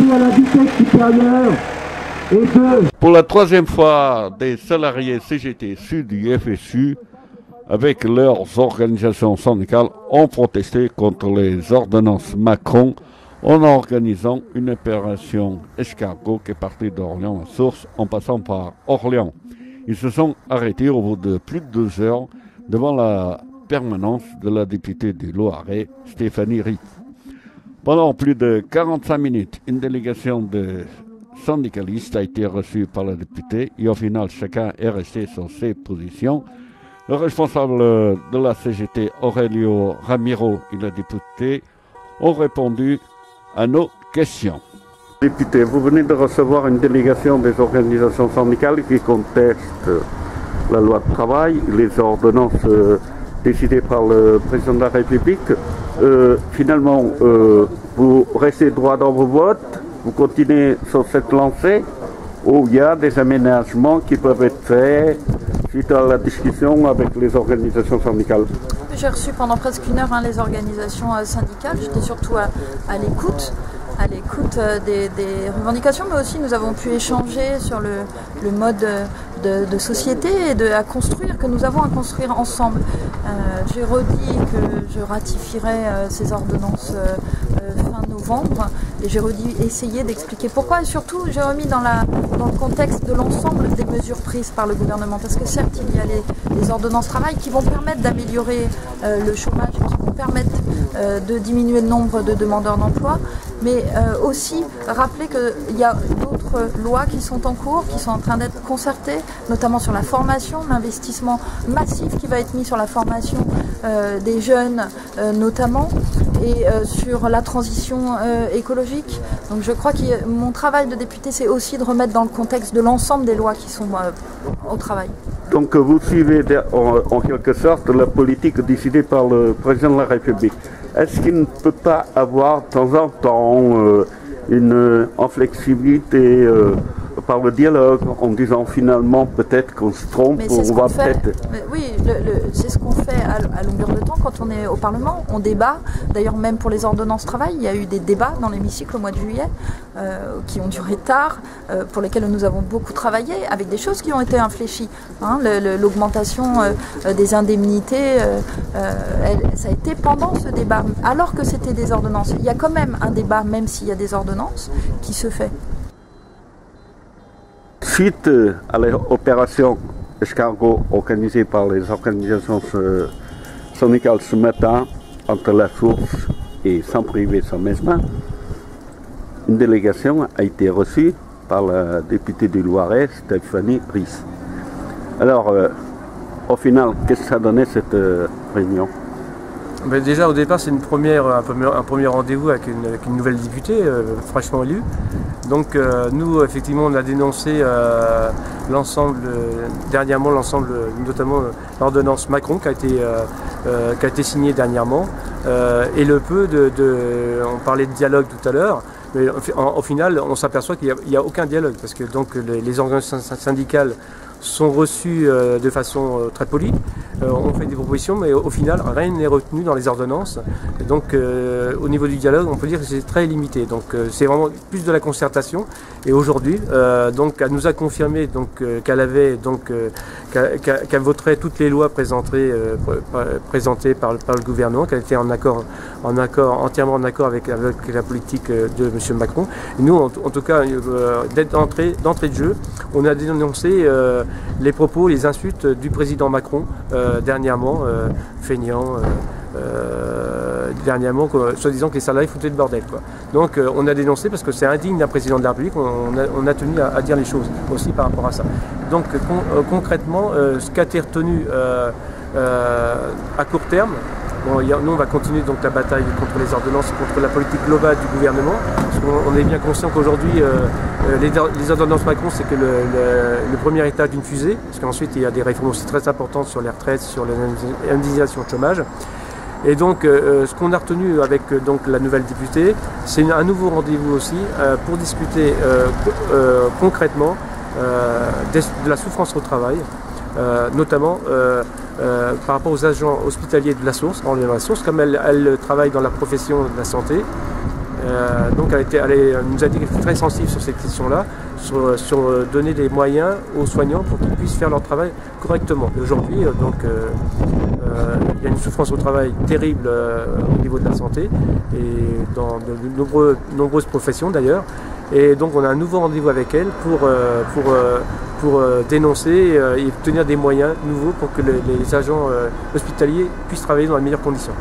aussi à la vitesse supérieure et de... Pour la troisième fois, des salariés CGT issus du FSU, avec leurs organisations syndicales, ont protesté contre les ordonnances Macron en organisant une opération escargot qui est partie d'Orléans à Sources en passant par Orléans. Ils se sont arrêtés au bout de plus de 2 heures devant la permanence de la députée du Loiret, Stéphanie Ries. Pendant plus de 45 minutes, une délégation de syndicalistes a été reçue par la députée et au final, chacun est resté sur ses positions. Le responsable de la CGT, Aurelio Ramiro, et la députée ont répondu à nos questions. Député, vous venez de recevoir une délégation des organisations syndicales qui contestent la loi de travail, les ordonnances décidées par le président de la République. Finalement, vous restez droit dans vos votes, vous continuez sur cette lancée, où il y a des aménagements qui peuvent être faits suite à la discussion avec les organisations syndicales. J'ai reçu pendant presque 1 heure les organisations syndicales, j'étais surtout à l'écoute des revendications, mais aussi nous avons pu échanger sur le mode de société et à construire, que nous avons à construire ensemble. J'ai redit que je ratifierai ces ordonnances fin novembre et j'ai redit essayer d'expliquer pourquoi et surtout j'ai remis dans le contexte de l'ensemble des mesures prises par le gouvernement, parce que certes il y a les ordonnances travail qui vont permettre d'améliorer le chômage, qui vont permettre de diminuer le nombre de demandeurs d'emploi, mais aussi rappeler qu'il y a d'autres lois qui sont en cours, qui sont en train d'être concertées, notamment sur la formation, l'investissement massif qui va être mis sur la formation des jeunes notamment, et sur la transition écologique. Donc je crois que mon travail de député, c'est aussi de remettre dans le contexte de l'ensemble des lois qui sont au travail. Donc vous suivez en quelque sorte la politique décidée par le président de la République. Est-ce qu'il ne peut pas avoir de temps en temps une inflexibilité par le dialogue en disant finalement peut-être qu'on se trompe, on va peut-être... Oui, c'est ce qu'on fait à longueur de temps quand on est au Parlement, on débat. D'ailleurs même pour les ordonnances travail, il y a eu des débats dans l'hémicycle au mois de juillet qui ont duré tard, pour lesquels nous avons beaucoup travaillé, avec des choses qui ont été infléchies. Hein, l'augmentation des indemnités, ça a été pendant ce débat, alors que c'était des ordonnances. Il y a quand même un débat, même s'il y a des ordonnances, qui se fait. Suite à l'opération escargot organisée par les organisations syndicales ce matin entre la Source et Saint-Privé Saint-Mesmin, une délégation a été reçue par la députée du Loiret, Stéphanie Ries. Alors, au final, qu'est-ce que ça donnait cette réunion? Ben déjà au départ c'est un premier rendez-vous avec une nouvelle députée fraîchement élue. Donc nous effectivement on a dénoncé dernièrement l'ensemble, notamment l'ordonnance Macron qui a été signée dernièrement et le peu on parlait de dialogue tout à l'heure, mais au final on s'aperçoit qu'il n'y a aucun dialogue parce que donc les organisations syndicales sont reçus de façon très polie. On fait des propositions, mais au final, rien n'est retenu dans les ordonnances. Et donc, au niveau du dialogue, on peut dire que c'est très limité. Donc, c'est vraiment plus de la concertation. Et aujourd'hui, donc, elle nous a confirmé qu'elle voterait toutes les lois présentées par le gouvernement, qu'elle était entièrement en accord avec la politique de M. Macron. Et nous, en tout cas, d'entrée de jeu, on a dénoncé les propos, les insultes du président Macron dernièrement, feignant, soi-disant que les salariés foutaient le bordel, quoi. Donc on a dénoncé parce que c'est indigne d'un président de la République, on a tenu à dire les choses aussi par rapport à ça. Donc concrètement, ce qu'a été retenu à court terme, bon, nous on va continuer donc la bataille contre les ordonnances, contre la politique globale du gouvernement, parce qu'on est bien conscient qu'aujourd'hui les ordonnances Macron c'est que le premier étage d'une fusée, parce qu'ensuite il y a des réformes aussi très importantes sur les retraites, sur l'indemnisation de chômage. Et donc ce qu'on a retenu avec donc la nouvelle députée, c'est un nouveau rendez-vous aussi pour discuter concrètement de la souffrance au travail, notamment par rapport aux agents hospitaliers de la Source, comme elle travaille dans la profession de la santé. Donc elle nous a dit qu'elle était très sensible sur cette question-là, sur donner des moyens aux soignants pour qu'ils puissent faire leur travail correctement. Et aujourd'hui, il y a une souffrance au travail terrible au niveau de la santé et dans de nombreuses professions d'ailleurs. Et donc on a un nouveau rendez-vous avec elle pour dénoncer et obtenir des moyens nouveaux pour que les agents hospitaliers puissent travailler dans les meilleures conditions.